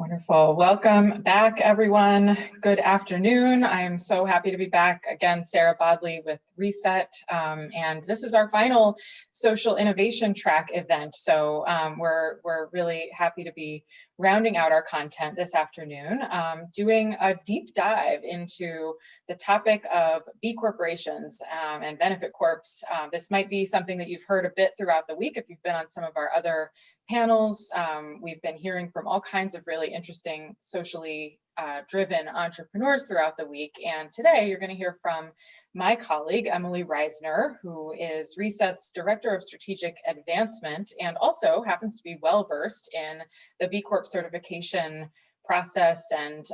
Wonderful. Welcome back, everyone. Good afternoon. I'm so happy to be back again, Sarah Bodley with Reset. And this is our final social innovation track event. So we're really happy to be rounding out our content this afternoon, doing a deep dive into the topic of B corporations and benefit corps. This might be something that you've heard a bit throughout the week if you've been on some of our other panels. We've been hearing from all kinds of really interesting socially driven entrepreneurs throughout the week. And today you're going to hear from my colleague, Emily Reisner, who is Reset's Director of Strategic Advancement and also happens to be well-versed in the B Corp certification process and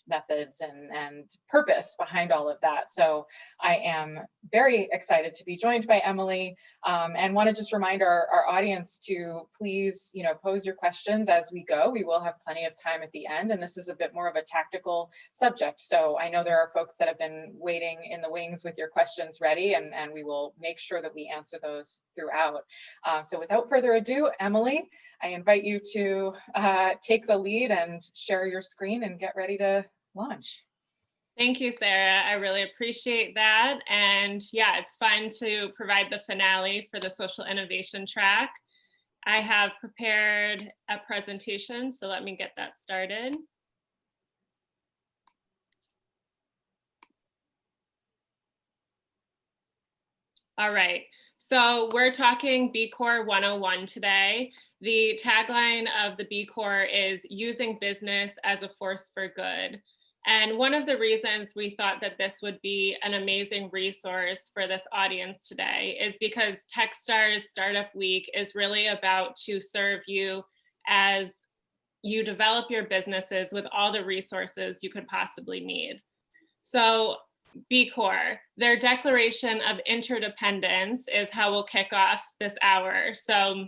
methods and purpose behind all of that. So I am very excited to be joined by Emily and want to just remind our audience to please, pose your questions as we go. We will have plenty of time at the end, and this is a bit more of a tactical subject. So I know there are folks that have been waiting in the wings with your questions ready, and we will make sure that we answer those throughout. So without further ado, Emily, I invite you to take the lead and share your screen and get ready to launch. Thank you, Sarah. I really appreciate that. And yeah, it's fun to provide the finale for the social innovation track. I have prepared a presentation, so let me get that started. All right, so we're talking B Corp 101 today. The tagline of the B Corp is using business as a force for good. And one of the reasons we thought that this would be an amazing resource for this audience today is because Techstars Startup Week is really about to serve you as you develop your businesses with all the resources you could possibly need. So B Corp, their declaration of interdependence is how we'll kick off this hour. So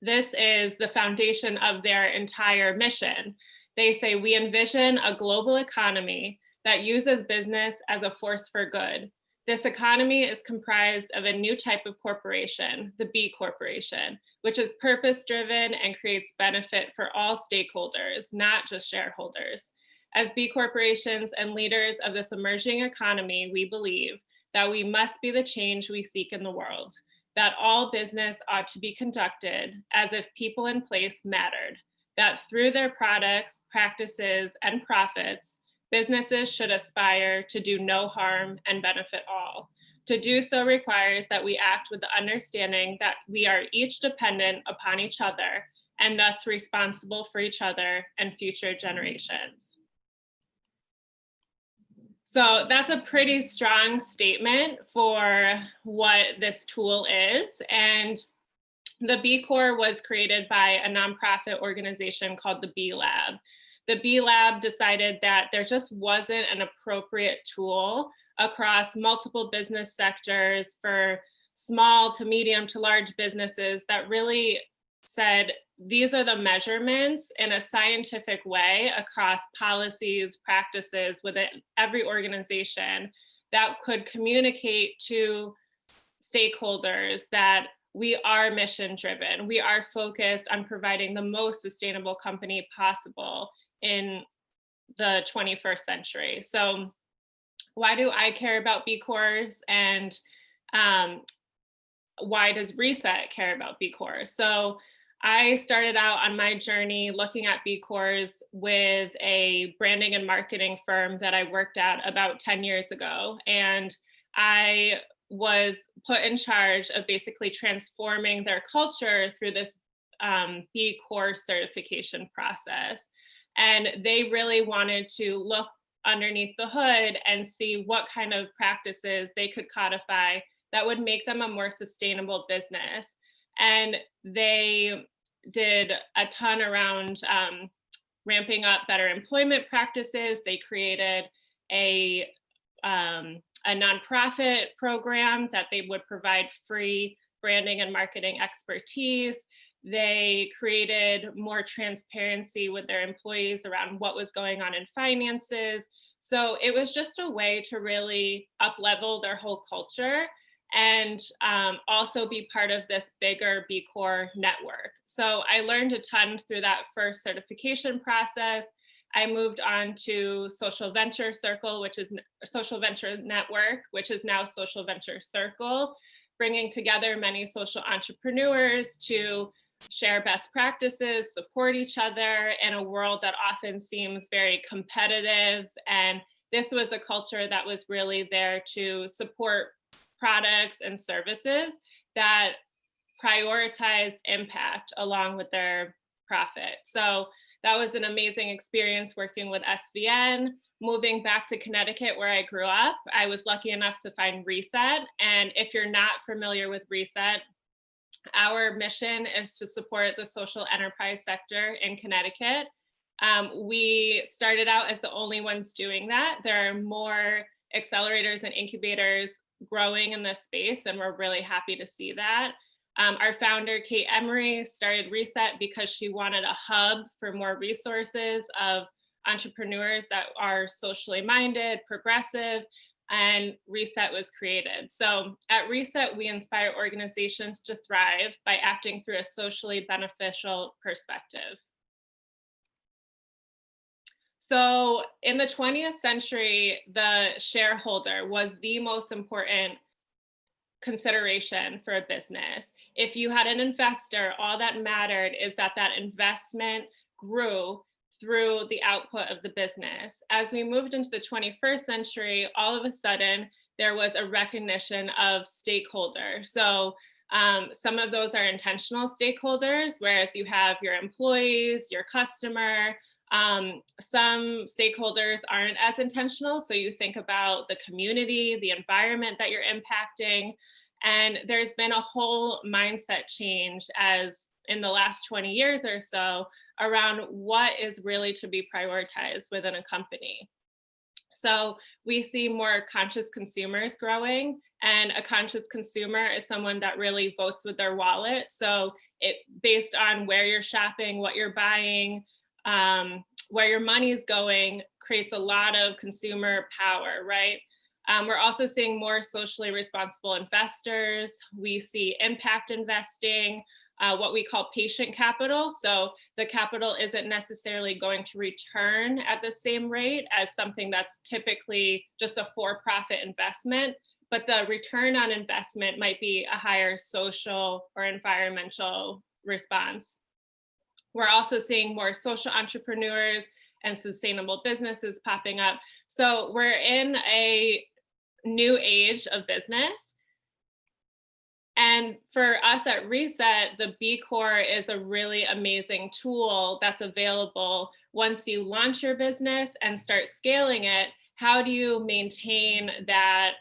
this is the foundation of their entire mission. They say, we envision a global economy that uses business as a force for good. This economy is comprised of a new type of corporation, the B Corporation, which is purpose-driven and creates benefit for all stakeholders, not just shareholders. As B corporations and leaders of this emerging economy, we believe that we must be the change we seek in the world, that all business ought to be conducted as if people in place mattered, that through their products, practices, and profits, businesses should aspire to do no harm and benefit all. To do so requires that we act with the understanding that we are each dependent upon each other and thus responsible for each other and future generations. So that's a pretty strong statement for what this tool is. And the B Corp was created by a nonprofit organization called the B Lab. The B Lab decided that there just wasn't an appropriate tool across multiple business sectors for small to medium to large businesses that really said, these are the measurements in a scientific way across policies, practices within every organization that could communicate to stakeholders that we are mission driven. We are focused on providing the most sustainable company possible in the 21st century. So why do I care about B Corps, and why does Reset care about B Corps? So I started out on my journey looking at B Corps with a branding and marketing firm that I worked at about 10 years ago. And I was put in charge of basically transforming their culture through this B Corp certification process. And they really wanted to look underneath the hood and see what kind of practices they could codify that would make them a more sustainable business. And they did a ton around ramping up better employment practices. They created a nonprofit program that they would provide free branding and marketing expertise. They created more transparency with their employees around what was going on in finances. So it was just a way to really up-level their whole culture and also be part of this bigger B Corp network. So I learned a ton through that first certification process. I moved on to Social Venture Circle, which is Social Venture Network, which is now Social Venture Circle, bringing together many social entrepreneurs to share best practices, support each other in a world that often seems very competitive. And this was a culture that was really there to support products and services that prioritized impact along with their profit. So that was an amazing experience working with SVN. Moving back to Connecticut, where I grew up, I was lucky enough to find Reset. And if you're not familiar with Reset, our mission is to support the social enterprise sector in Connecticut. We started out as the only ones doing that. There are more accelerators and incubators growing in this space, and we're really happy to see that. Our founder, Kate Emery, started Reset because she wanted a hub for more resources of entrepreneurs that are socially minded, progressive, and Reset was created. So at Reset, we inspire organizations to thrive by acting through a socially beneficial perspective. So in the 20th century, the shareholder was the most important consideration for a business. If you had an investor, all that mattered is that that investment grew through the output of the business. As we moved into the 21st century, all of a sudden, there was a recognition of stakeholder. So some of those are intentional stakeholders, whereas you have your employees, your customer. Some stakeholders aren't as intentional. So you think about the community, the environment that you're impacting. And there's been a whole mindset change as in the last 20 years or so around what is really to be prioritized within a company. So we see more conscious consumers growing, and a conscious consumer is someone that really votes with their wallet. So it based on where you're shopping, what you're buying, where your money is going, creates a lot of consumer power, right? We're also seeing more socially responsible investors. We see impact investing, what we call patient capital. So the capital isn't necessarily going to return at the same rate as something that's typically just a for-profit investment, but the return on investment might be a higher social or environmental response. We're also seeing more social entrepreneurs and sustainable businesses popping up. So we're in a new age of business. And for us at Reset, the B Corp is a really amazing tool that's available once you launch your business and start scaling it. How do you maintain that,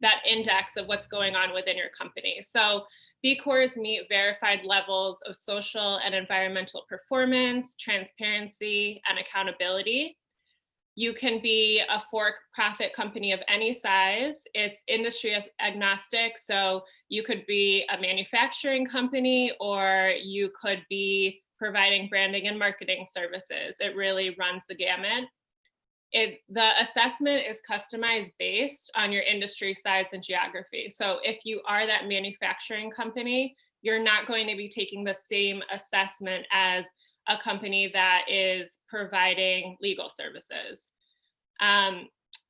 that index of what's going on within your company? So B Corps meet verified levels of social and environmental performance, transparency, and accountability. You can be a for-profit company of any size. It's industry agnostic. So you could be a manufacturing company, or you could be providing branding and marketing services. It really runs the gamut. The assessment is customized based on your industry size and geography. So if you are that manufacturing company, you're not going to be taking the same assessment as a company that is providing legal services.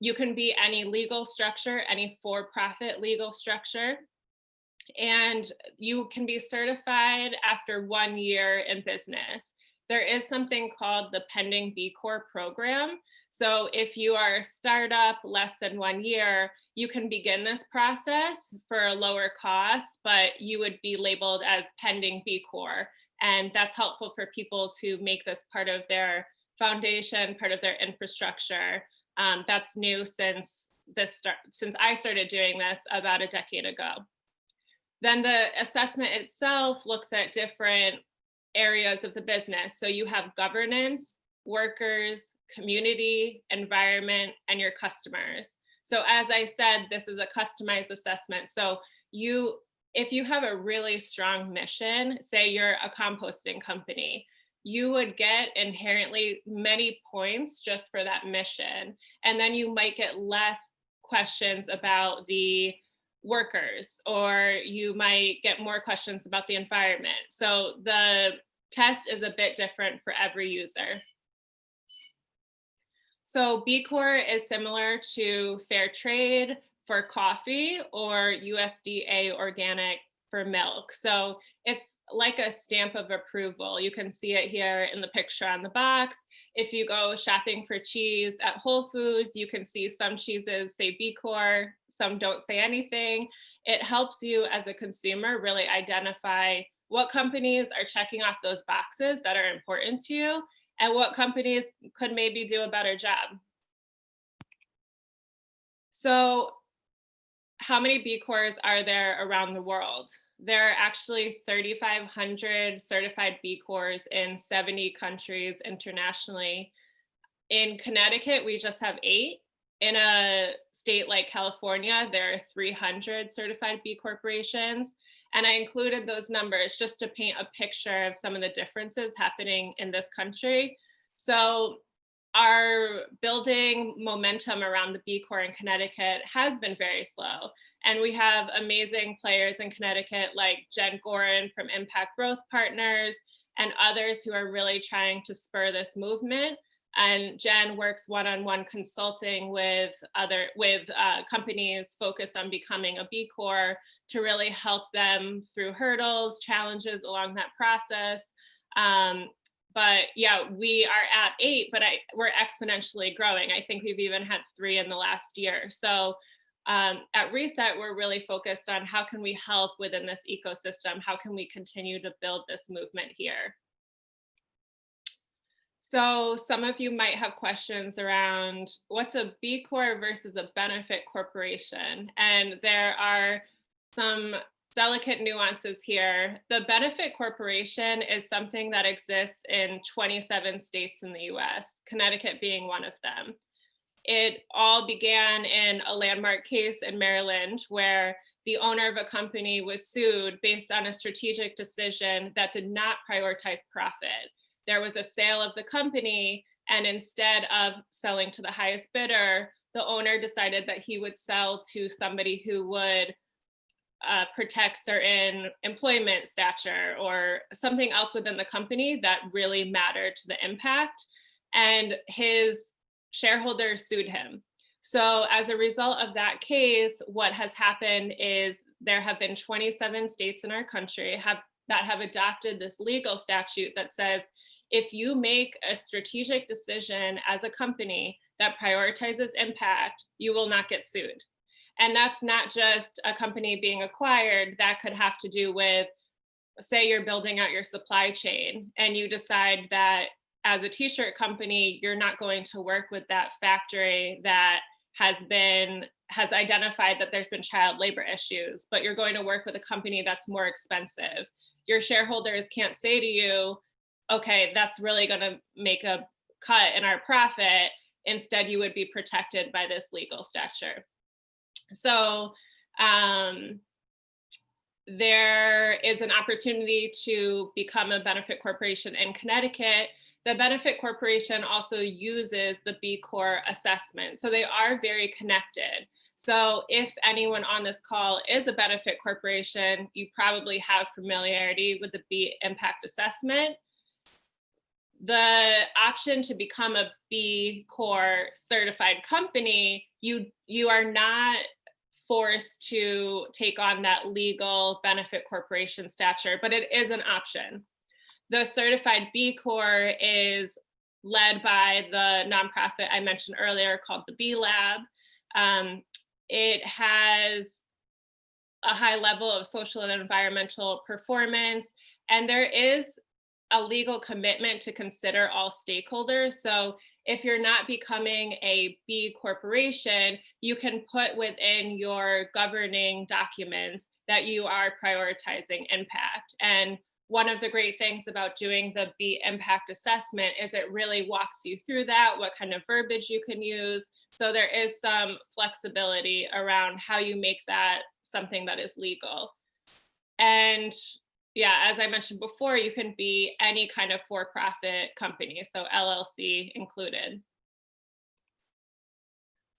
You can be any legal structure, any for-profit legal structure, and you can be certified after 1 year in business. There is something called the Pending B Corp program. So if you are a startup less than 1 year, you can begin this process for a lower cost, but you would be labeled as Pending B Corp. And that's helpful for people to make this part of their foundation, part of their infrastructure. That's new since I started doing this about a decade ago. Then the assessment itself looks at different areas of the business. So you have governance, workers, community, environment, and your customers. So as I said, this is a customized assessment. So if you have a really strong mission, say you're a composting company, you would get inherently many points just for that mission. And then you might get less questions about the workers, or you might get more questions about the environment. So the test is a bit different for every user. So B Corp is similar to fair trade for coffee or USDA organic for milk. So it's like a stamp of approval. You can see it here in the picture on the box. If you go shopping for cheese at Whole Foods, you can see some cheeses say B Corp, some don't say anything. It helps you as a consumer really identify what companies are checking off those boxes that are important to you and what companies could maybe do a better job. So how many B Corps are there around the world? There are actually 3,500 certified B Corps in 70 countries internationally. In Connecticut, we just have 8. In a state like California, there are 300 certified B corporations. And I included those numbers just to paint a picture of some of the differences happening in this country. So our building momentum around the B Corp in Connecticut has been very slow. And we have amazing players in Connecticut like Jen Gorin from Impact Growth Partners and others who are really trying to spur this movement. And Jen works one-on-one consulting with companies focused on becoming a B Corp to really help them through hurdles, challenges along that process. But yeah, we are at 8, but we're exponentially growing. I think we've even had 3 in the last year. So at Reset, we're really focused on how can we help within this ecosystem? How can we continue to build this movement here? So some of you might have questions around what's a B Corp versus a benefit corporation. And there are some delicate nuances here. The benefit corporation is something that exists in 27 states in the US, Connecticut being one of them. It all began in a landmark case in Maryland where the owner of a company was sued based on a strategic decision that did not prioritize profit. There was a sale of the company, and instead of selling to the highest bidder, the owner decided that he would sell to somebody who would protect certain employment stature or something else within the company that really mattered to the impact. And his shareholders sued him. So as a result of that case, what has happened is there have been 27 states in our country that have adopted this legal statute that says, if you make a strategic decision as a company that prioritizes impact, you will not get sued. And that's not just a company being acquired. That could have to do with, say you're building out your supply chain and you decide that as a t-shirt company, you're not going to work with that factory that has identified that there's been child labor issues, but you're going to work with a company that's more expensive. Your shareholders can't say to you, okay, that's really going to make a cut in our profit. Instead, you would be protected by this legal stature. So there is an opportunity to become a benefit corporation in Connecticut. The benefit corporation also uses the B Corp assessment. So they are very connected. So if anyone on this call is a benefit corporation, you probably have familiarity with the B impact assessment. The option to become a B Corp certified company, you are not forced to take on that legal benefit corporation stature, but it is an option. The certified B Corp is led by the nonprofit I mentioned earlier called the B Lab. It has a high level of social and environmental performance, and there is a legal commitment to consider all stakeholders. So if you're not becoming a B corporation, you can put within your governing documents that you are prioritizing impact. And one of the great things about doing the B impact assessment is it really walks you through that, what kind of verbiage you can use. So there is some flexibility around how you make that something that is legal. And yeah, as I mentioned before, you can be any kind of for-profit company, so LLC included.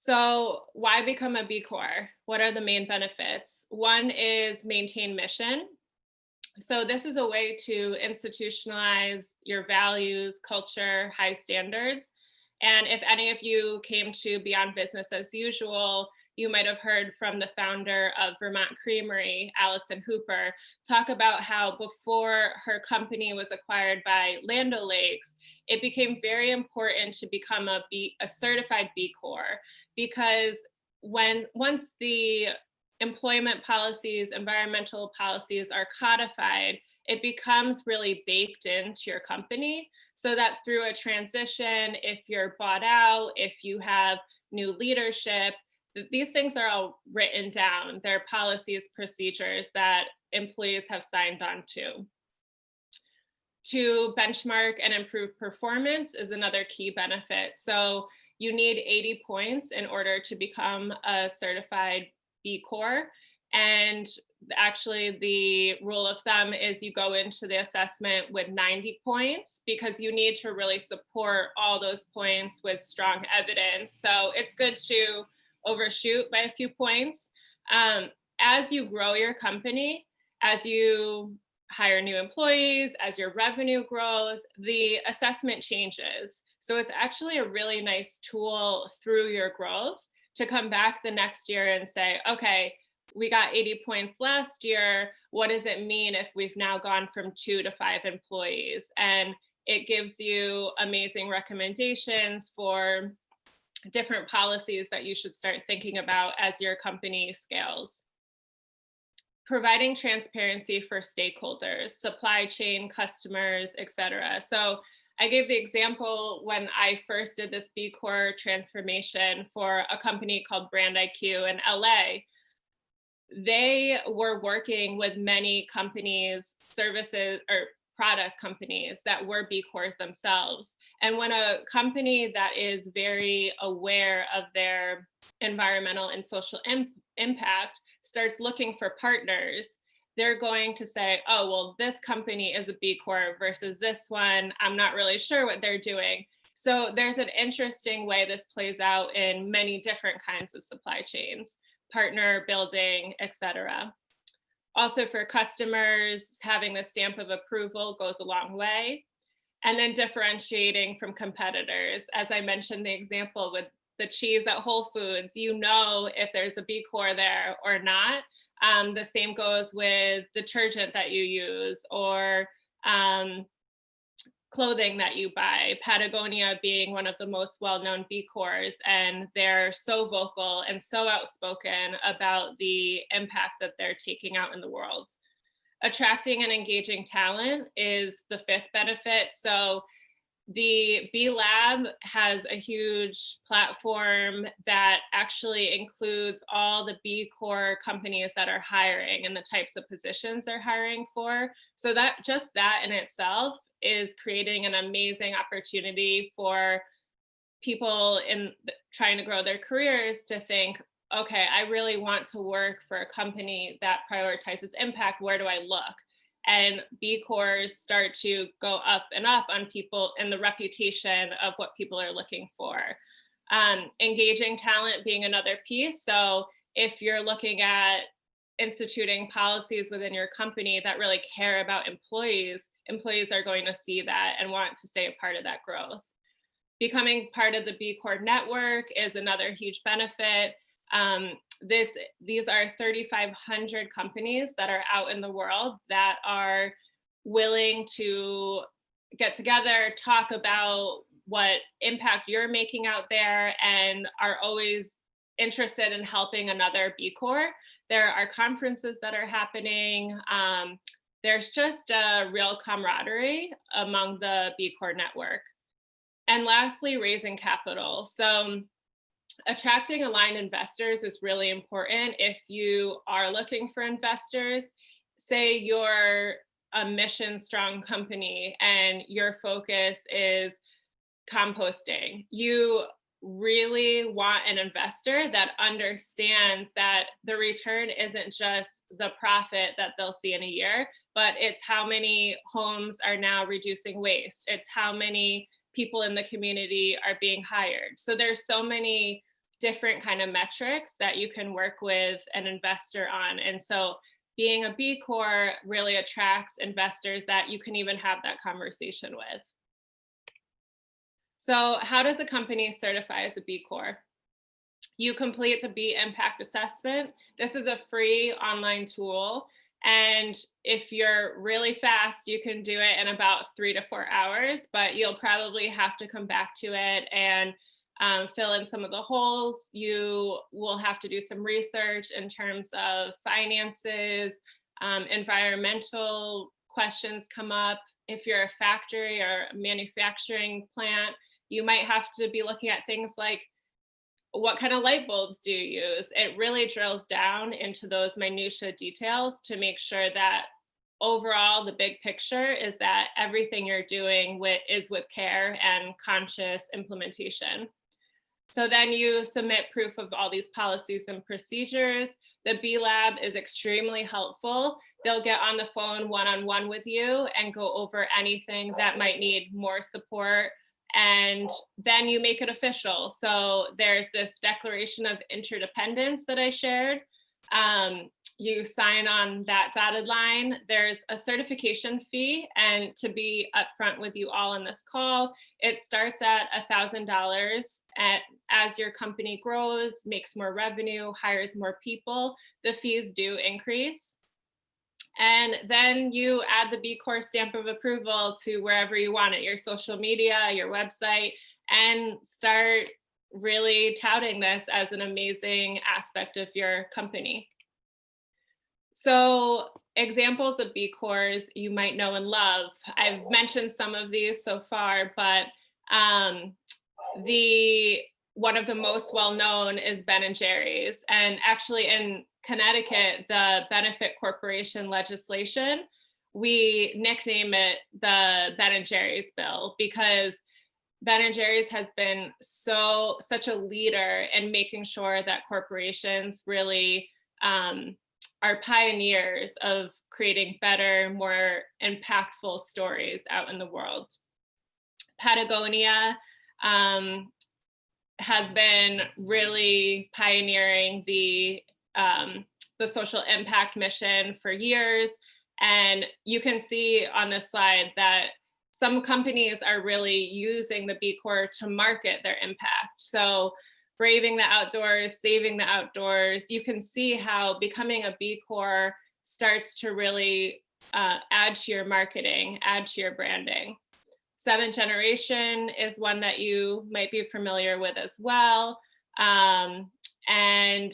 So why become a B Corp? What are the main benefits? One is maintain mission. So this is a way to institutionalize your values, culture, high standards. And if any of you came to Beyond Business as Usual, you might have heard from the founder of Vermont Creamery, Allison Hooper, talk about how before her company was acquired by Land O'Lakes, it became very important to become a certified B Corp because once the employment policies, environmental policies are codified, it becomes really baked into your company so that through a transition, if you're bought out, if you have new leadership, these things are all written down. They're policies, procedures that employees have signed on to. To benchmark and improve performance is another key benefit. So you need 80 points in order to become a certified B Corp. And actually the rule of thumb is you go into the assessment with 90 points because you need to really support all those points with strong evidence. So it's good to overshoot by a few points. As you grow your company, as you hire new employees, as your revenue grows, the assessment changes. So it's actually a really nice tool through your growth to come back the next year and say, okay, we got 80 points last year. What does it mean if we've now gone from 2 to 5 employees? And it gives you amazing recommendations for different policies that you should start thinking about as your company scales. Providing transparency for stakeholders, supply chain, customers, etc. So I gave the example when I first did this B Corp transformation for a company called Brand IQ in LA. They were working with many companies, services, or product companies that were B Corps themselves. And when a company that is very aware of their environmental and social impact starts looking for partners, they're going to say, oh, well, this company is a B Corp versus this one. I'm not really sure what they're doing. So there's an interesting way this plays out in many different kinds of supply chains, partner building, etc. Also for customers, having the stamp of approval goes a long way. And then differentiating from competitors. As I mentioned the example with the cheese at Whole Foods, you know if there's a B Corp there or not. The same goes with detergent that you use or clothing that you buy. Patagonia being one of the most well-known B Corps, and they're so vocal and so outspoken about the impact that they're taking out in the world. Attracting and engaging talent is the 5th benefit. So the B Lab has a huge platform that actually includes all the B Corp companies that are hiring and the types of positions they're hiring for. So that just that in itself is creating an amazing opportunity for people in trying to grow their careers to think, okay, I really want to work for a company that prioritizes impact. Where do I look? And B Corps start to go up and up on people and the reputation of what people are looking for. Engaging talent being another piece. So if you're looking at instituting policies within your company that really care about employees, employees are going to see that and want to stay a part of that growth. Becoming part of the B Corp network is another huge benefit. These are 3,500 companies that are out in the world that are willing to get together, talk about what impact you're making out there, and are always interested in helping another B Corp. There are conferences that are happening. There's just a real camaraderie among the B Corp network. And lastly, raising capital. So attracting aligned investors is really important. If you are looking for investors, say you're a mission strong company and your focus is composting, you really want an investor that understands that the return isn't just the profit that they'll see in a year, but it's how many homes are now reducing waste. It's how many people in the community are being hired. So there's so many different kind of metrics that you can work with an investor on. And so being a B Corp really attracts investors that you can even have that conversation with. So how does a company certify as a B Corp? You complete the B Impact Assessment. This is a free online tool. And if you're really fast, you can do it in about 3 to 4 hours, but you'll probably have to come back to it and fill in some of the holes. You will have to do some research in terms of finances, environmental questions come up. If you're a factory or a manufacturing plant, you might have to be looking at things like, what kind of light bulbs do you use? It really drills down into those minutia details to make sure that overall the big picture is that everything you're doing is with care and conscious implementation. So then you submit proof of all these policies and procedures. The B Lab is extremely helpful. They'll get on the phone one-on-one with you and go over anything that might need more support. And then you make it official. So there's this declaration of interdependence that I shared. You sign on that dotted line. There's a certification fee, and to be upfront with you all in this call, it starts at $1,000. As your company grows, makes more revenue, hires more people, the fees do increase. And then you add the B Corp stamp of approval to wherever you want it, your social media, your website, and start really touting this as an amazing aspect of your company. So examples of B Corps you might know and love. I've mentioned some of these so far, but one of the most well-known is Ben & Jerry's. And actually in Connecticut, the benefit corporation legislation, we nickname it the Ben & Jerry's bill, because Ben & Jerry's has been such a leader in making sure that corporations really are pioneers of creating better, more impactful stories out in the world. Patagonia has been really pioneering the social impact mission for years. And you can see on this slide that some companies are really using the B Corp to market their impact. So braving the outdoors, saving the outdoors, you can see how becoming a B Corp starts to really add to your marketing, add to your branding. Seventh Generation is one that you might be familiar with as well. And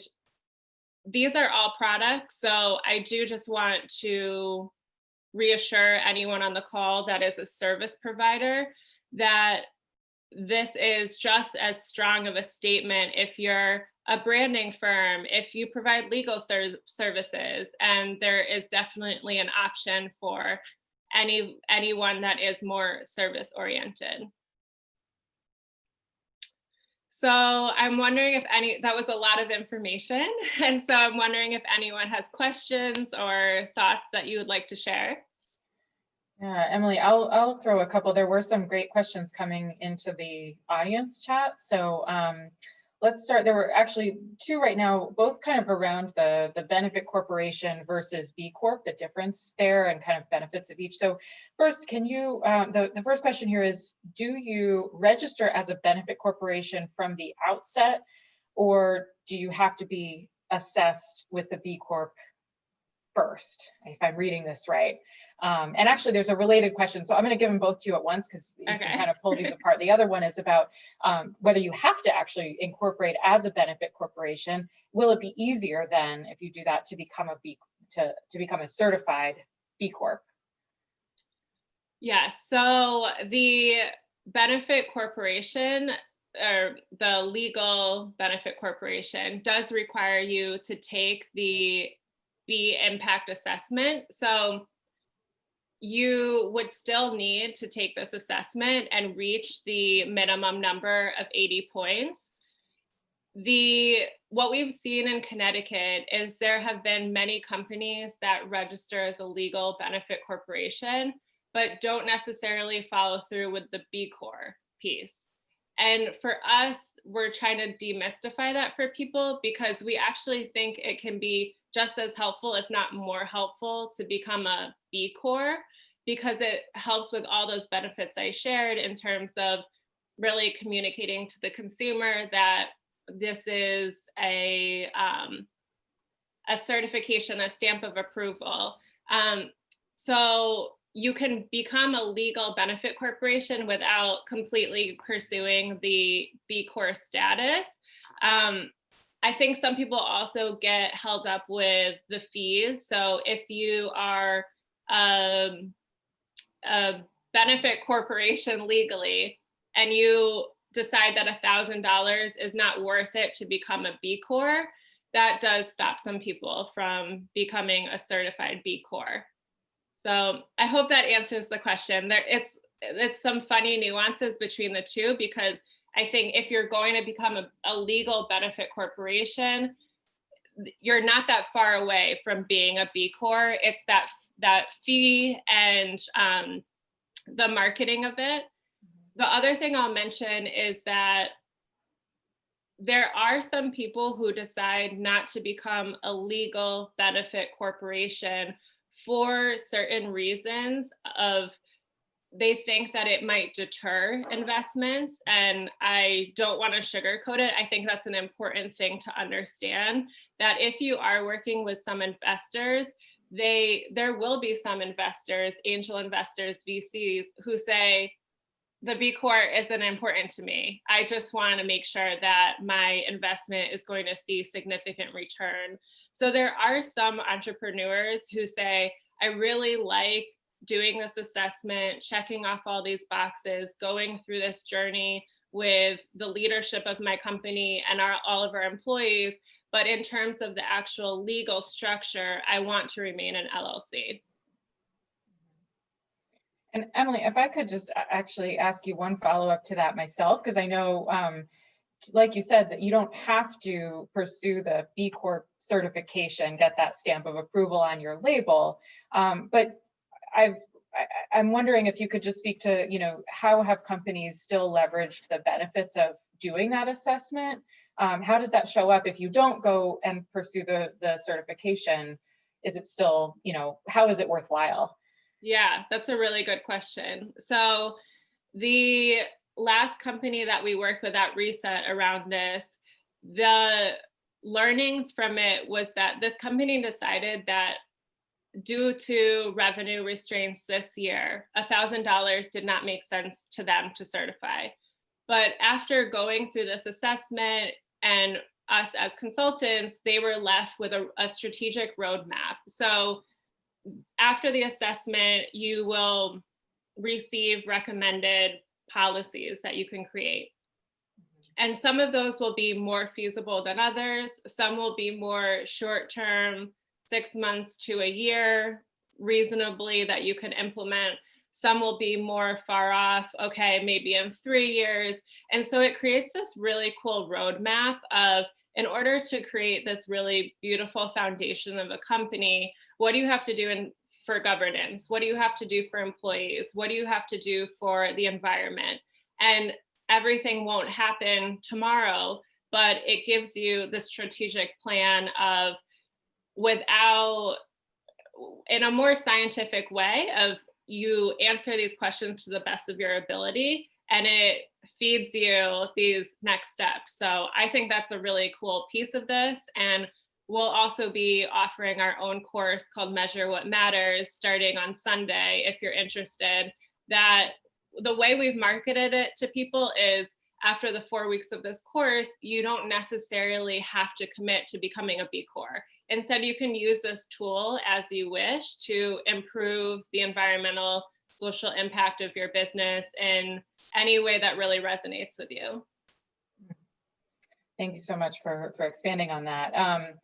these are all products. So I do just want to reassure anyone on the call that is a service provider that this is just as strong of a statement if you're a branding firm, if you provide legal services, and there is definitely an option for anyone that is more service oriented. So I'm wondering if that was a lot of information. And so I'm wondering if anyone has questions or thoughts that you would like to share. Yeah, Emily, I'll throw a couple. There were some great questions coming into the audience chat. So let's start. There were actually two right now, both kind of around the benefit corporation versus B Corp, the difference there and kind of benefits of each. So first, can you, the first question here is, do you register as a benefit corporation from the outset, or do you have to be assessed with the B Corp first, if I'm reading this right? And actually there's a related question, so I'm going to give them both to you at once because you can kind of pull these apart. The other one is about whether you have to actually incorporate as a benefit corporation. Will it be easier then if you do that to become to become a certified B Corp? Yes, so the benefit corporation, or the legal benefit corporation, does require you to take the B Impact Assessment. So you would still need to take this assessment and reach the minimum number of 80 points. What we've seen in Connecticut is there have been many companies that register as a legal benefit corporation, but don't necessarily follow through with the B Corp piece. And for us, we're trying to demystify that for people, because we actually think it can be just as helpful, if not more helpful, to become a B Corp, because it helps with all those benefits I shared in terms of really communicating to the consumer that this is a certification, a stamp of approval. So you can become a legal benefit corporation without completely pursuing the B Corp status. I think some people also get held up with the fees. So if you are a benefit corporation legally and you decide that $1,000 is not worth it to become a B Corp, that does stop some people from becoming a certified B Corp. So I hope that answers the question. It's some funny nuances between the two, because I think if you're going to become a legal benefit corporation, you're not that far away from being a B Corp. It's that fee and the marketing of it. The other thing I'll mention is that there are some people who decide not to become a legal benefit corporation for certain reasons of they think that it might deter investments. And I don't want to sugarcoat it. I think that's an important thing to understand, that if you are working with some investors, there will be some investors, angel investors, VCs, who say, the B Corp isn't important to me. I just want to make sure that my investment is going to see significant return. So there are some entrepreneurs who say, I really like doing this assessment, checking off all these boxes, going through this journey with the leadership of my company and all of our employees. But in terms of the actual legal structure, I want to remain an LLC. And Emily, if I could just actually ask you one follow-up to that myself, because I know, like you said, that you don't have to pursue the B Corp certification, get that stamp of approval on your label. But I'm wondering if you could just speak to, how have companies still leveraged the benefits of doing that assessment? How does that show up if you don't go and pursue the certification? Is it still, how is it worthwhile? Yeah, that's a really good question. So the last company that we worked with at Reset around this, the learnings from it was that this company decided that due to revenue restraints this year, $1,000 did not make sense to them to certify. But after going through this assessment and us as consultants, they were left with a strategic roadmap. So after the assessment, you will receive recommended policies that you can create. And some of those will be more feasible than others. Some will be more short-term, 6 months to a year, reasonably that you can implement. Some will be more far off, okay, maybe in 3 years. And so it creates this really cool roadmap of, in order to create this really beautiful foundation of a company, what do you have to do for governance? What do you have to do for employees? What do you have to do for the environment? And everything won't happen tomorrow, but it gives you the strategic plan of, in a more scientific way of, you answer these questions to the best of your ability, and it feeds you these next steps. So I think that's a really cool piece of this. And we'll also be offering our own course called Measure What Matters starting on Sunday, if you're interested. That the way we've marketed it to people is, after the 4 weeks of this course, you don't necessarily have to commit to becoming a B Corp. Instead, you can use this tool as you wish to improve the environmental, social impact of your business in any way that really resonates with you. Thank you so much for expanding on that.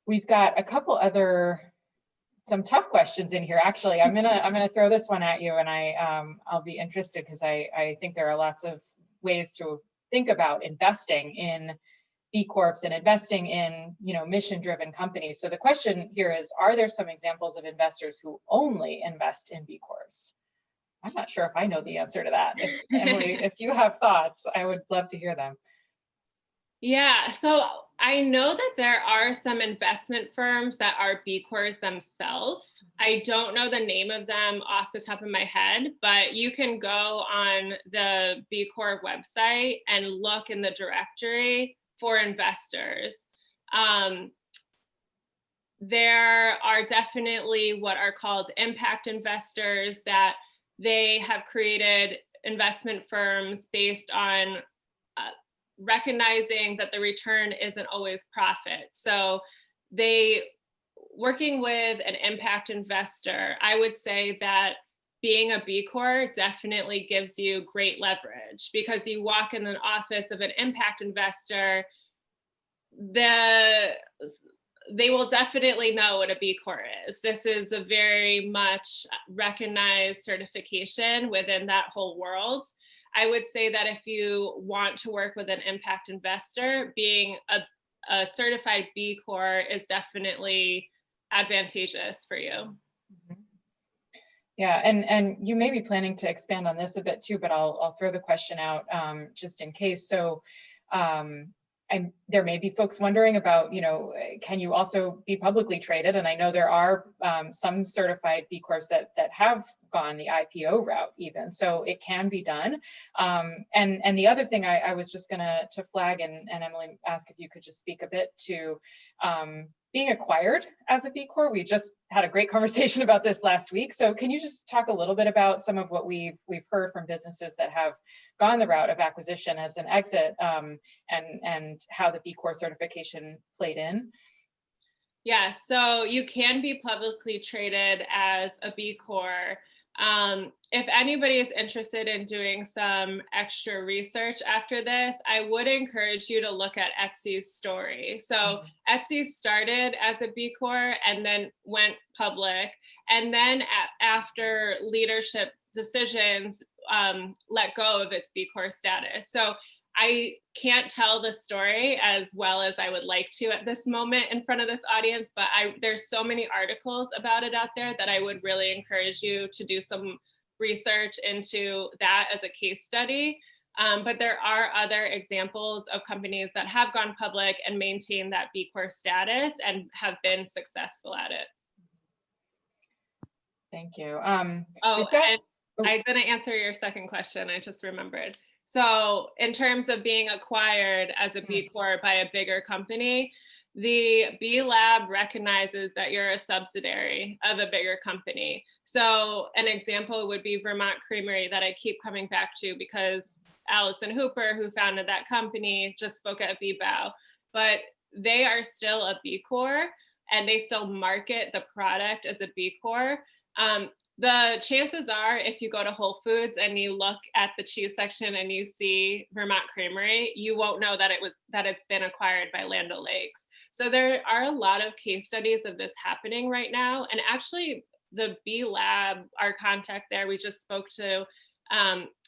We've got a couple some tough questions in here. Actually, I'm gonna throw this one at you, and I'll be interested because I think there are lots of ways to think about investing in B Corps and investing in mission-driven companies. So the question here is, are there some examples of investors who only invest in B Corps? I'm not sure if I know the answer to that. Emily, if you have thoughts, I would love to hear them. Yeah, so I know that there are some investment firms that are B Corps themselves. I don't know the name of them off the top of my head, but you can go on the B Corp website and look in the directory for investors. Um, there are definitely what are called impact investors, that they have created investment firms based on recognizing that the return isn't always profit. So they, working with an impact investor, I would say that being a B Corp definitely gives you great leverage, because you walk in the office of an impact investor, the they will definitely know what a B Corp is. This is a very much recognized certification within that whole world. I would say that if you want to work with an impact investor, being a certified B Corp is definitely advantageous for you. Mhm. Yeah, and you may be planning to expand on this a bit too, but I'll throw the question out just in case. So there may be folks wondering about, can you also be publicly traded? And I know there are some certified B Corps that have gone the IPO route even, so it can be done. And the other thing I was just gonna flag, and Emily, ask if you could just speak a bit to being acquired as a B Corp. We just had a great conversation about this last week. So can you just talk a little bit about some of what we've heard from businesses that have gone the route of acquisition as an exit, and how the B Corp certification played in? Yeah, so you can be publicly traded as a B Corp. If anybody is interested in doing some extra research after this, I would encourage you to look at Etsy's story. So Etsy started as a B Corp and then went public, and then after leadership decisions, let go of its B Corp status. So I can't tell the story as well as I would like to at this moment in front of this audience, but there's so many articles about it out there that I would really encourage you to do some research into that as a case study. But there are other examples of companies that have gone public and maintained that B Corp status and have been successful at it. Thank you. And I'm going to answer your second question. I just remembered. So in terms of being acquired as a B Corp by a bigger company, the B Lab recognizes that you're a subsidiary of a bigger company. So an example would be Vermont Creamery, that I keep coming back to because Allison Hooper, who founded that company, just spoke at BBOW. But they are still a B Corp and they still market the product as a B Corp. The chances are, if you go to Whole Foods and you look at the cheese section and you see Vermont Creamery, you won't know that it's been acquired by Land O'Lakes. So there are a lot of case studies of this happening right now. And actually, the B Lab, our contact there, we just spoke to,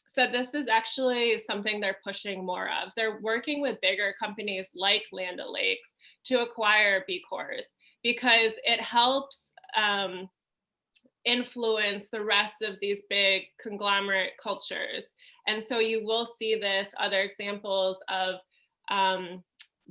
said this is actually something they're pushing more of. They're working with bigger companies like Land O'Lakes to acquire B Corps, because it helps influence the rest of these big conglomerate cultures. And so you will see this, other examples of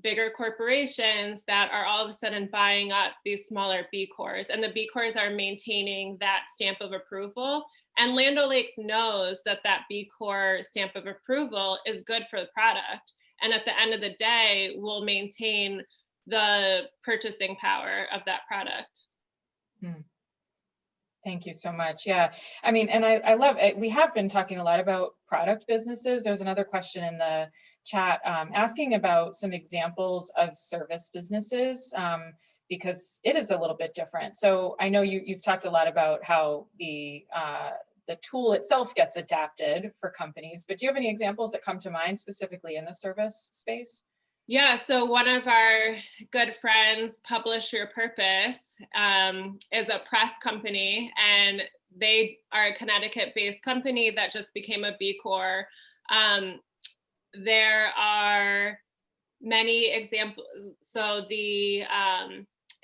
bigger corporations that are all of a sudden buying up these smaller B Corps, and the B Corps are maintaining that stamp of approval. And Land O'Lakes knows that that B Corp stamp of approval is good for the product. And at the end of the day, will maintain the purchasing power of that product. Thank you so much. Yeah, I mean, and I love it. We have been talking a lot about product businesses. There's another question in the chat asking about some examples of service businesses, because it is a little bit different. So I know you've talked a lot about how the tool itself gets adapted for companies, but do you have any examples that come to mind specifically in the service space? Yeah, so one of our good friends, Publish Your Purpose, is a press company, and they are a Connecticut-based company that just became a B Corp. There are many examples. So the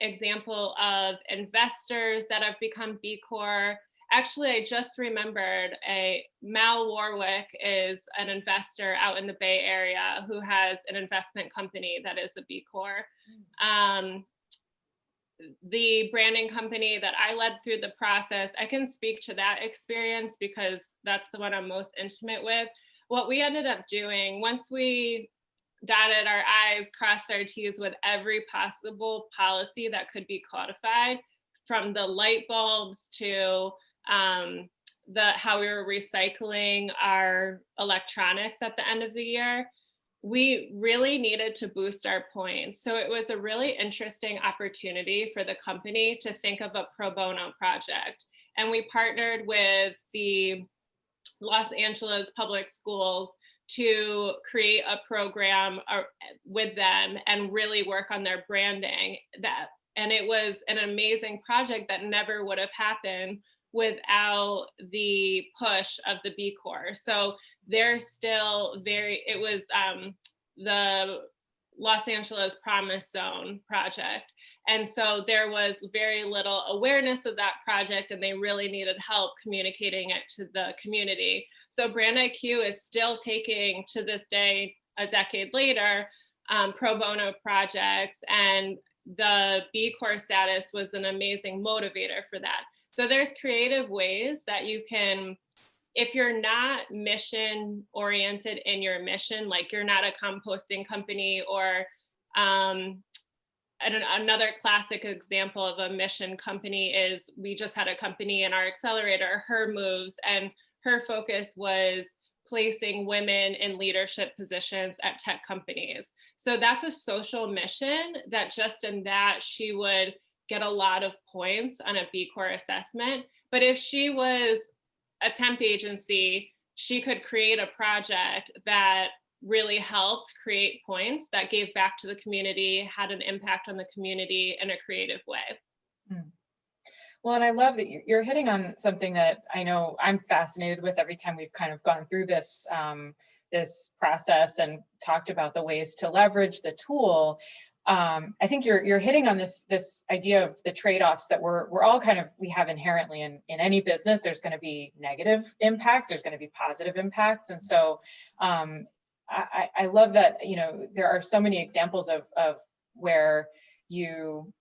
example of investors that have become B Corp, Actually, I just remembered Mal Warwick is an investor out in the Bay Area who has an investment company that is a B Corp. The branding company that I led through the process, I can speak to that experience because that's the one I'm most intimate with. What we ended up doing once we dotted our I's, crossed our T's with every possible policy that could be codified, from the light bulbs to how we were recycling our electronics at the end of the year. We really needed to boost our points. So it was a really interesting opportunity for the company to think of a pro bono project. And we partnered with the Los Angeles Public Schools to create a program with them and really work on their branding. And it was an amazing project that never would have happened without the push of the B Corp. So they're still it was the Los Angeles Promise Zone project. And so there was very little awareness of that project, and they really needed help communicating it to the community. So Brand IQ is still taking, to this day, a decade later, pro bono projects, and the B Corp status was an amazing motivator for that. So there's creative ways that you can, if you're not mission oriented in your mission, like you're not a composting company, or another classic example of a mission company is, we just had a company in our accelerator, Her Moves, and her focus was placing women in leadership positions at tech companies. So that's a social mission that just in that she would get a lot of points on a B Corp assessment. But if she was a temp agency, she could create a project that really helped create points that gave back to the community, had an impact on the community in a creative way. Well, and I love that you're hitting on something that I know I'm fascinated with every time we've kind of gone through this this process and talked about the ways to leverage the tool. I think you're hitting on this idea of the trade-offs that we're all we have inherently in any business. There's going to be negative impacts, there's going to be positive impacts, and so I love that, there are so many examples of where you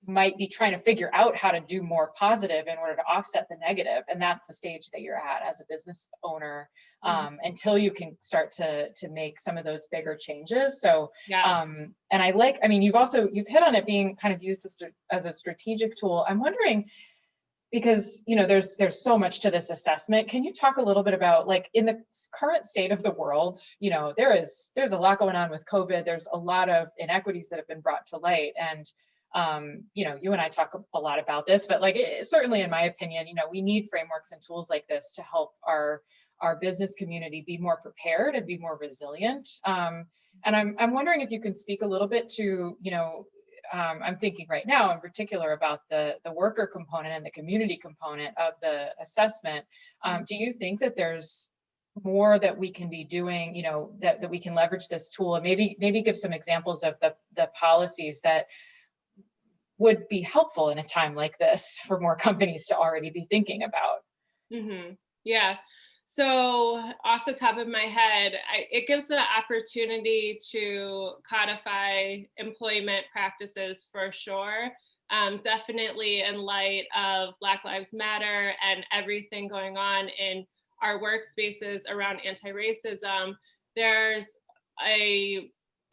might be trying to figure out how to do more positive in order to offset the negative, and that's the stage that you're at as a business owner, until you can start to make some of those bigger changes. So yeah. And you've hit on it being kind of used as a strategic tool. I'm wondering, because there's so much to this assessment, can you talk a little bit about, like, in the current state of the world, there's a lot going on with COVID, there's a lot of inequities that have been brought to light, and you and I talk a lot about this, but certainly in my opinion, we need frameworks and tools like this to help our business community be more prepared and be more resilient. And I'm wondering if you can speak a little bit to, I'm thinking right now in particular about the worker component and the community component of the assessment. Do you think that there's more that we can be doing, that we can leverage this tool, and maybe give some examples of the policies that would be helpful in a time like this for more companies to already be thinking about? Yeah. So off the top of my head, it gives the opportunity to codify employment practices for sure. Definitely in light of Black Lives Matter and everything going on in our workspaces around anti-racism, there's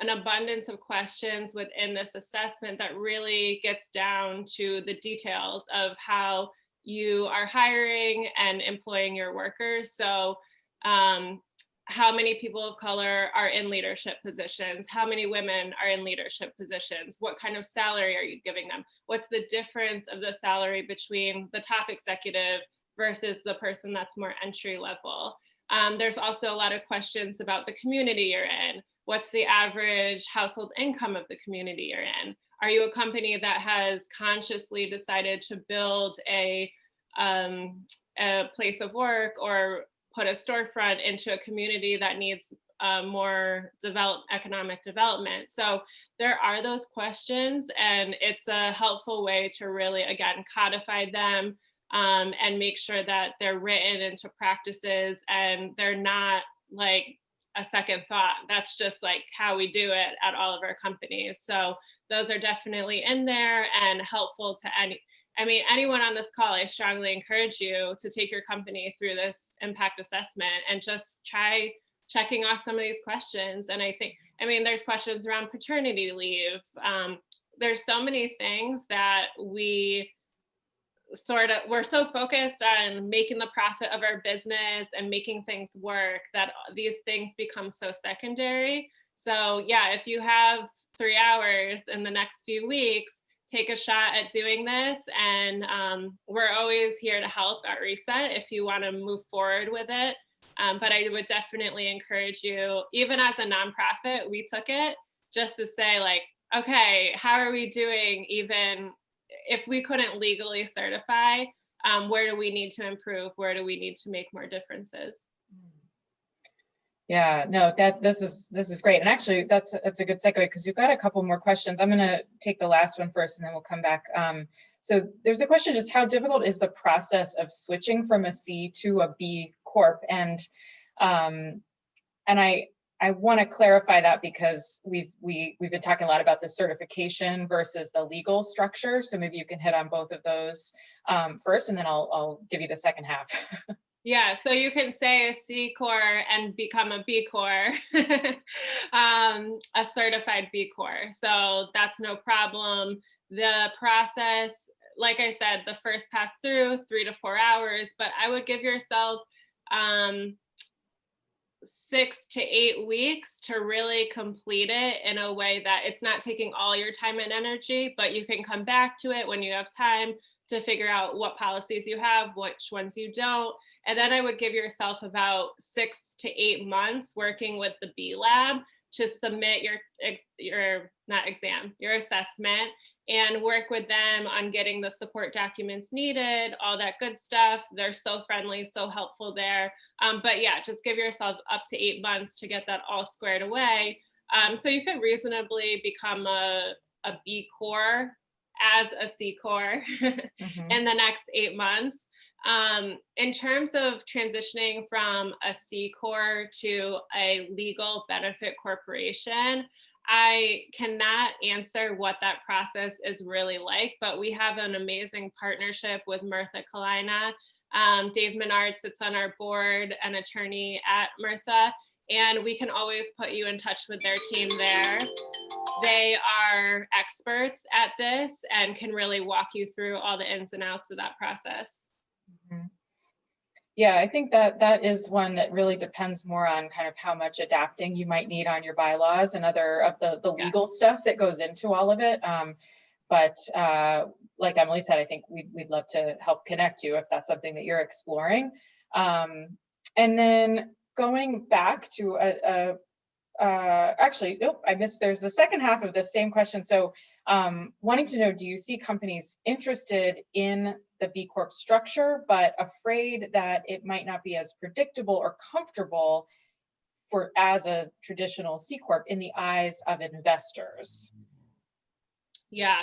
an abundance of questions within this assessment that really gets down to the details of how you are hiring and employing your workers. So how many people of color are in leadership positions? How many women are in leadership positions? What kind of salary are you giving them? What's the difference of the salary between the top executive versus the person that's more entry level? There's also a lot of questions about the community you're in. What's the average household income of the community you're in? Are you a company that has consciously decided to build a place of work or put a storefront into a community that needs more economic development? So there are those questions, and it's a helpful way to really, again, codify them, and make sure that they're written into practices and they're not like a second thought. That's just like how we do it at all of our companies. So those are definitely in there and helpful to anyone on this call. I strongly encourage you to take your company through this impact assessment and just try checking off some of these questions. And there's questions around paternity leave. There's so many things that we're so focused on making the profit of our business and making things work that these things become so secondary. So yeah, if you have 3 hours in the next few weeks, take a shot at doing this. And we're always here to help at Reset if you want to move forward with it. But I would definitely encourage you, even as a nonprofit, we took it just to say like, okay, how are we doing even if we couldn't legally certify? Where do we need to improve? Where do we need to make more differences? Yeah, no, this is great. And actually that's a good segue because you've got a couple more questions. I'm going to take the last one first and then we'll come back. So there's a question, just how difficult is the process of switching from a C to a B Corp? And I want to clarify that because we've been talking a lot about the certification versus the legal structure. So maybe you can hit on both of those first, and then I'll give you the second half. Yeah, so you can say a C Corp and become a B Corp, a certified B Corp. So that's no problem. The process, like I said, the first pass through 3 to 4 hours, but I would give yourself 6 to 8 weeks to really complete it in a way that it's not taking all your time and energy, but you can come back to it when you have time to figure out what policies you have, which ones you don't. And then I would give yourself about 6 to 8 months working with the B Lab to submit your assessment and work with them on getting the support documents needed, all that good stuff. They're so friendly, so helpful there. But yeah, just give yourself up to 8 months to get that all squared away. So you could reasonably become a B Corp as a C Corp in the next 8 months. In terms of transitioning from a C Corp to a legal benefit corporation, I cannot answer what that process is really like, but we have an amazing partnership with Murtha Kalina. Dave Menard sits on our board, an attorney at Murtha, and we can always put you in touch with their team there. They are experts at this and can really walk you through all the ins and outs of that process. Mm-hmm. Yeah, I think that is one that really depends more on kind of how much adapting you might need on your bylaws and other of the legal stuff that goes into all of it. But like Emily said, I think we'd love to help connect you if that's something that you're exploring. And then going back to actually, nope, I missed, there's the second half of the same question. So wanting to know, do you see companies interested in the B Corp structure, but afraid that it might not be as predictable or comfortable as a traditional C Corp in the eyes of investors? Yeah,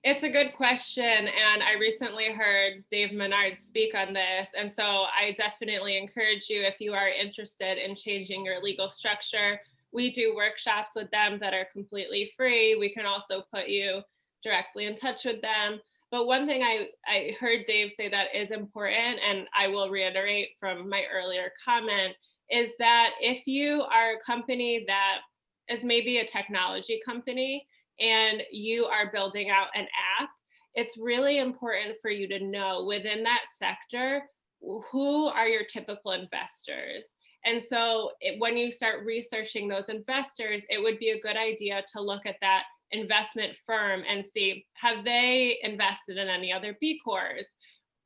it's a good question. And I recently heard Dave Menard speak on this. And so I definitely encourage you, if you are interested in changing your legal structure, we do workshops with them that are completely free. We can also put you directly in touch with them. But one thing I heard Dave say that is important, and I will reiterate from my earlier comment, is that if you are a company that is maybe a technology company and you are building out an app, it's really important for you to know within that sector, who are your typical investors? And so when you start researching those investors, it would be a good idea to look at that investment firm and see, have they invested in any other B Corps?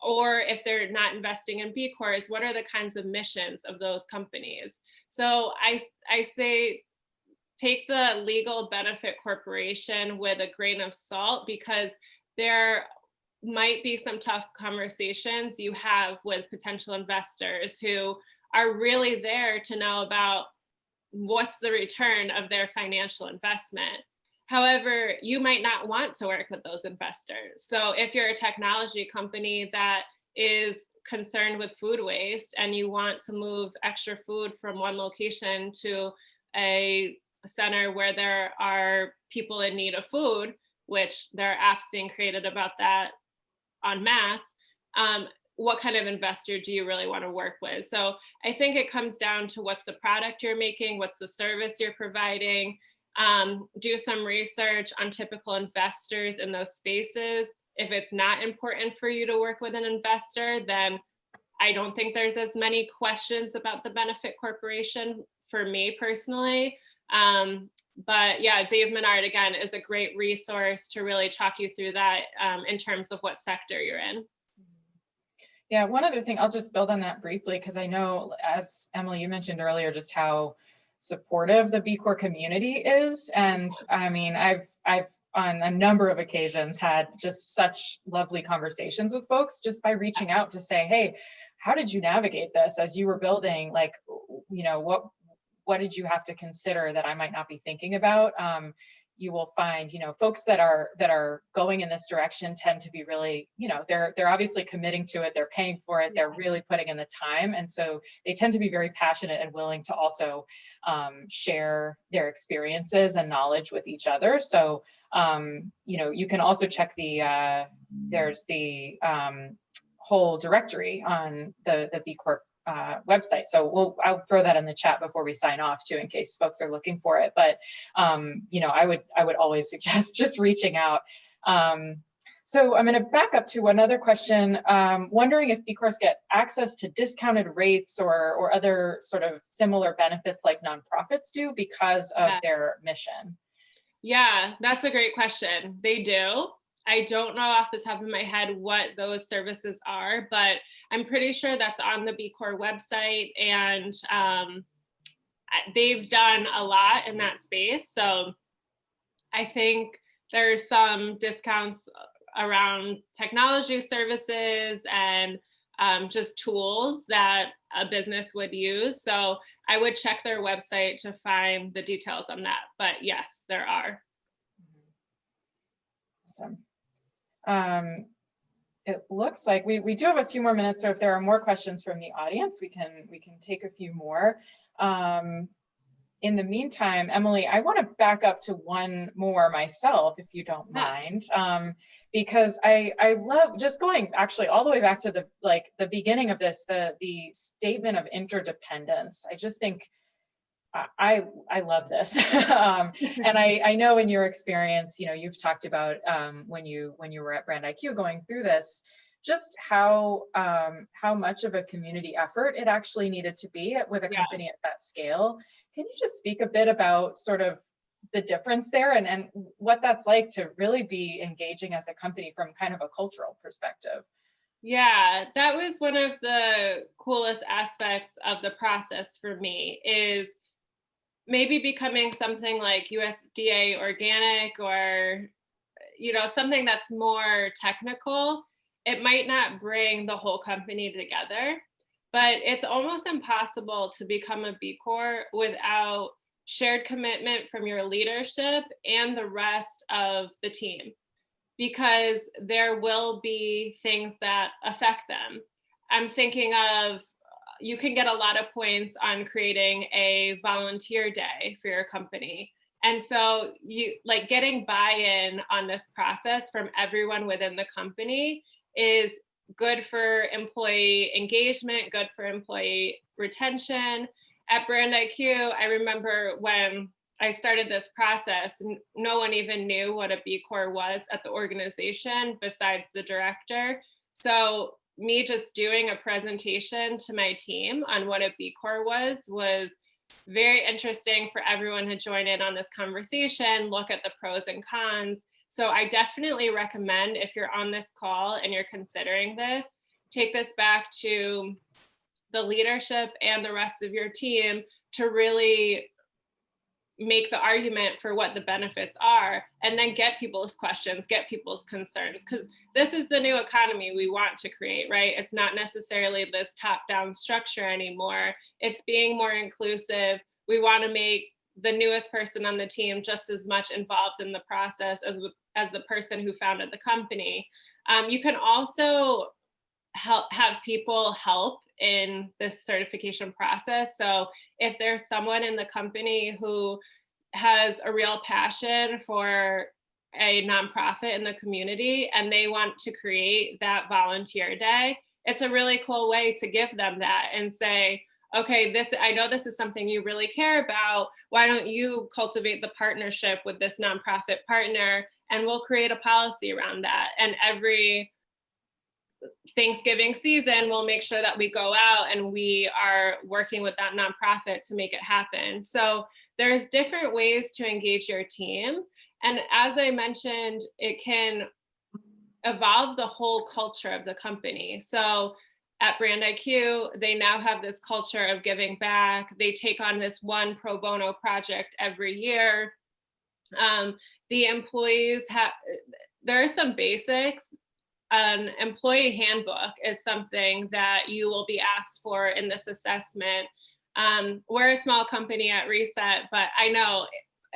Or if they're not investing in B Corps, what are the kinds of missions of those companies? So I say, take the legal benefit corporation with a grain of salt, because there might be some tough conversations you have with potential investors who are really there to know about what's the return of their financial investment. However, you might not want to work with those investors. So if you're a technology company that is concerned with food waste and you want to move extra food from one location to a center where there are people in need of food, which there are apps being created about that en masse, what kind of investor do you really want to work with? So I think it comes down to what's the product you're making, what's the service you're providing, do some research on typical investors in those spaces. If it's not important for you to work with an investor, then I don't think there's as many questions about the benefit corporation for me personally. But yeah, Dave Menard, again, is a great resource to really talk you through that in terms of what sector you're in. Yeah, one other thing, I'll just build on that briefly, because I know, as Emily, you mentioned earlier, just how supportive the B Corp community is. And I mean, I've on a number of occasions had just such lovely conversations with folks just by reaching out to say, hey, how did you navigate this as you were building? Like, you know, what did you have to consider that I might not be thinking about? You will find, you know, folks that are going in this direction tend to be really, you know, they're obviously committing to it, they're paying for it, they're really putting in the time, and so they tend to be very passionate and willing to also share their experiences and knowledge with each other. So you know, you can also check the there's the whole directory on the B Corp website. So I'll throw that in the chat before we sign off too, in case folks are looking for it. But you know, I would always suggest just reaching out. So I'm going to back up to another question. Wondering if B Corps get access to discounted rates or other sort of similar benefits like nonprofits do because of their mission. Yeah, that's a great question. They do. I don't know off the top of my head what those services are, but I'm pretty sure that's on the B Corp website, and they've done a lot in that space. So I think there's some discounts around technology services and just tools that a business would use. So I would check their website to find the details on that. But yes, there are. Awesome. It looks like we do have a few more minutes, so if there are more questions from the audience, we can take a few more. In the meantime, Emily, I want to back up to one more myself, if you don't mind, because I love just going actually all the way back to the beginning of this, the statement of interdependence. I just think I love this. And I know in your experience, you know, you've talked about when you were at Brand IQ going through this, just how much of a community effort it actually needed to be with a company at that scale. Can you just speak a bit about sort of the difference there and what that's like to really be engaging as a company from kind of a cultural perspective? Yeah, that was one of the coolest aspects of the process for me, is maybe becoming something like USDA organic, or, you know, something that's more technical. It might not bring the whole company together, but it's almost impossible to become a B Corp without shared commitment from your leadership and the rest of the team, because there will be things that affect them. I'm thinking of, you can get a lot of points on creating a volunteer day for your company. And so you like getting buy-in on this process from everyone within the company is good for employee engagement, good for employee retention. At Brand IQ, I remember when I started this process, no one even knew what a B Corp was at the organization besides the director. So me just doing a presentation to my team on what a B Corp was very interesting for everyone to join in on this conversation, look at the pros and cons. So I definitely recommend, if you're on this call and you're considering this, take this back to the leadership and the rest of your team to really make the argument for what the benefits are, and then get people's questions, get people's concerns, because this is the new economy we want to create, right? It's not necessarily this top-down structure anymore. It's being more inclusive. We want to make the newest person on the team just as much involved in the process as the person who founded the company. You can also have people help in this certification process. So if there's someone in the company who has a real passion for a nonprofit in the community and they want to create that volunteer day, it's a really cool way to give them that and say, okay, I know this is something you really care about. Why don't you cultivate the partnership with this nonprofit partner, and we'll create a policy around that. And every Thanksgiving season, we'll make sure that we go out and we are working with that nonprofit to make it happen. So there's different ways to engage your team. And as I mentioned, it can evolve the whole culture of the company. So at Brand IQ, they now have this culture of giving back. They take on this one pro bono project every year. The employees there are some basics. An employee handbook is something that you will be asked for in this assessment. We're a small company at Reset, but I know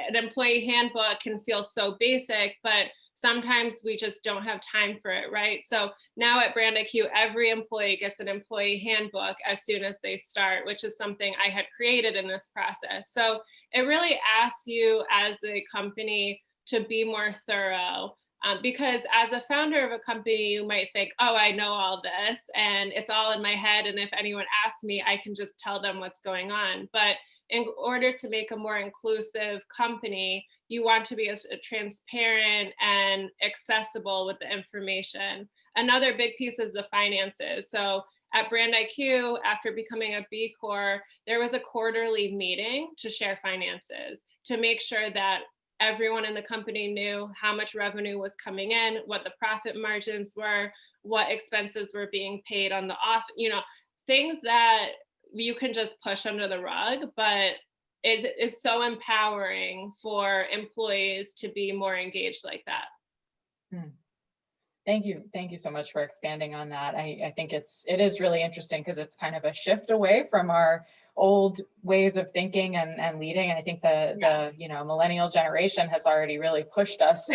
an employee handbook can feel so basic, but sometimes we just don't have time for it, right? So now at Brand IQ, every employee gets an employee handbook as soon as they start, which is something I had created in this process. So it really asks you as a company to be more thorough. Because as a founder of a company, you might think, oh, I know all this and it's all in my head. And if anyone asks me, I can just tell them what's going on. But in order to make a more inclusive company, you want to be as transparent and accessible with the information. Another big piece is the finances. So at Brand IQ, after becoming a B Corp, there was a quarterly meeting to share finances, to make sure that everyone in the company knew how much revenue was coming in, what the profit margins were, what expenses were being paid on the off, things that you can just push under the rug, but it is so empowering for employees to be more engaged like that. Thank you. Thank you so much for expanding on that. I think it is really interesting because it's kind of a shift away from our old ways of thinking and leading. And I think the millennial generation has already really pushed us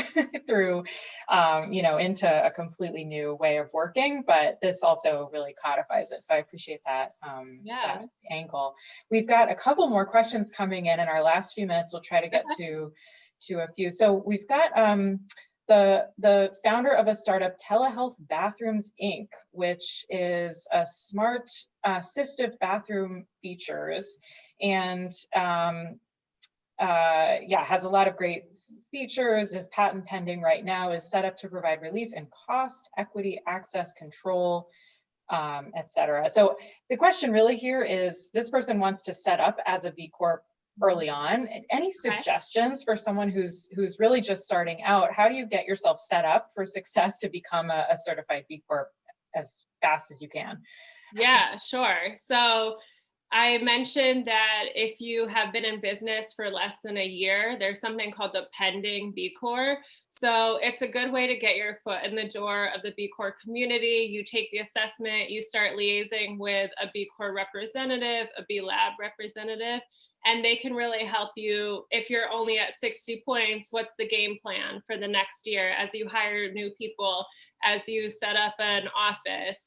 through, into a completely new way of working, but this also really codifies it. So I appreciate that, that angle. We've got a couple more questions coming in our last few minutes. We'll try to get to a few. So we've got, the founder of a startup, Telehealth Bathrooms Inc., which is a smart assistive bathroom features, and has a lot of great features, is patent pending right now, is set up to provide relief in cost, equity, access, control, etc. So the question really here is, this person wants to set up as a B Corp early on. Any suggestions for someone who's really just starting out? How do you get yourself set up for success to become a certified B Corp as fast as you can? Yeah, sure. So I mentioned that if you have been in business for less than a year, there's something called the pending B Corp. So it's a good way to get your foot in the door of the B Corp community. You take the assessment, you start liaising with a B Corp representative, a B Lab representative, and they can really help you. If you're only at 60 points, what's the game plan for the next year as you hire new people, as you set up an office?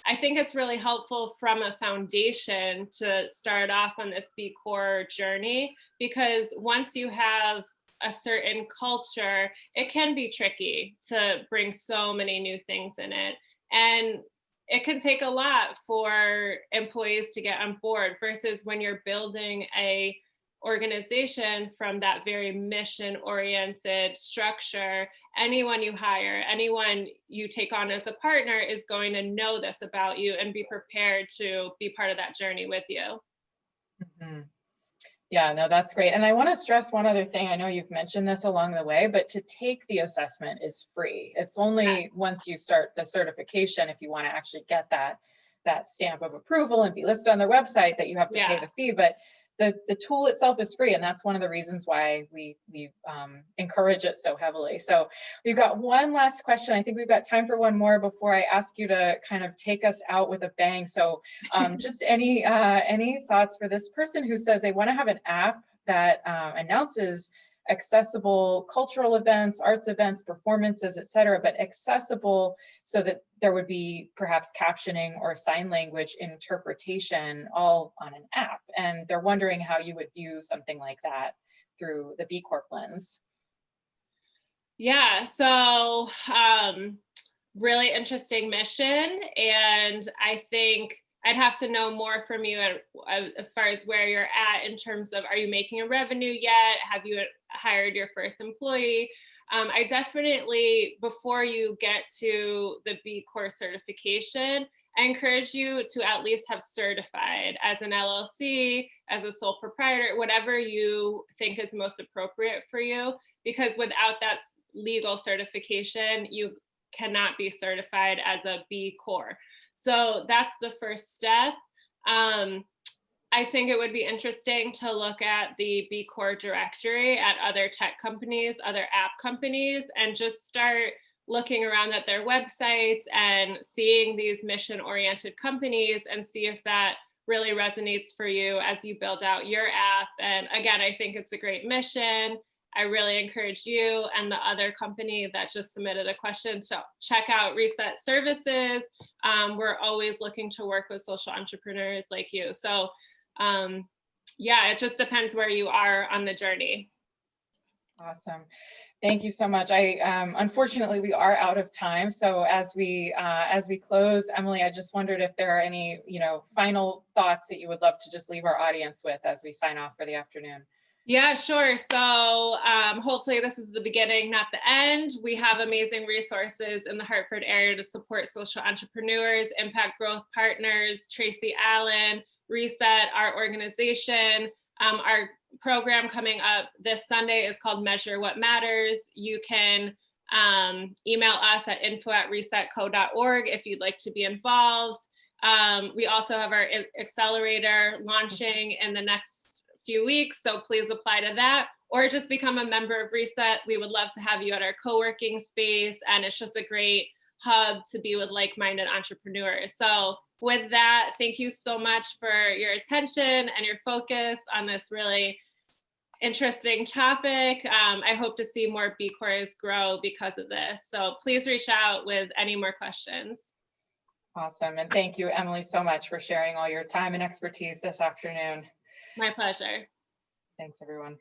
I think it's really helpful from a foundation to start off on this B Corp journey, because once you have a certain culture, it can be tricky to bring so many new things in it. And it can take a lot for employees to get on board versus when you're building a organization from that very mission-oriented structure. Anyone you hire, anyone you take on as a partner is going to know this about you and be prepared to be part of that journey with you. Mm-hmm. Yeah, no, that's great. And I want to stress one other thing. I know you've mentioned this along the way, but to take the assessment is free. It's only once you start the certification, if you want to actually get that stamp of approval and be listed on their website, that you have to pay the fee. But the tool itself is free, and that's one of the reasons why we encourage it so heavily. So we've got one last question. I think we've got time for one more before I ask you to kind of take us out with a bang. So just any thoughts for this person who says they want to have an app that announces accessible cultural events, arts events, performances, etc., but accessible so that there would be perhaps captioning or sign language interpretation all on an app. And they're wondering how you would view something like that through the B Corp lens. Yeah, so really interesting mission. And I think I'd have to know more from you as far as where you're at in terms of, are you making a revenue yet? Have you hired your first employee? I definitely, before you get to the B Corp certification, I encourage you to at least have certified as an LLC, as a sole proprietor, whatever you think is most appropriate for you, because without that legal certification, you cannot be certified as a B Corp. So that's the first step. I think it would be interesting to look at the B Corp directory at other tech companies, other app companies, and just start looking around at their websites and seeing these mission-oriented companies and see if that really resonates for you as you build out your app. And again, I think it's a great mission. I really encourage you and the other company that just submitted a question to check out Reset Services. We're always looking to work with social entrepreneurs like you. So yeah, it just depends where you are on the journey. Awesome. Thank you so much. Unfortunately, we are out of time. So as we close, Emily, I just wondered if there are any, final thoughts that you would love to just leave our audience with as we sign off for the afternoon. Yeah, sure. So hopefully this is the beginning, not the end. We have amazing resources in the Hartford area to support social entrepreneurs, Impact Growth Partners, Tracy Allen, Reset, our organization. Our program coming up this Sunday is called Measure What Matters. You can email us at info@resetco.org if you'd like to be involved. We also have our accelerator launching in the next few weeks, so please apply to that, or just become a member of Reset. We would love to have you at our co-working space, and it's just a great hub to be with like-minded entrepreneurs. So with that, thank you so much for your attention and your focus on this really interesting topic. I hope to see more B Corps grow because of this. So please reach out with any more questions. Awesome. And thank you, Emily, so much for sharing all your time and expertise this afternoon. My pleasure. Thanks, everyone.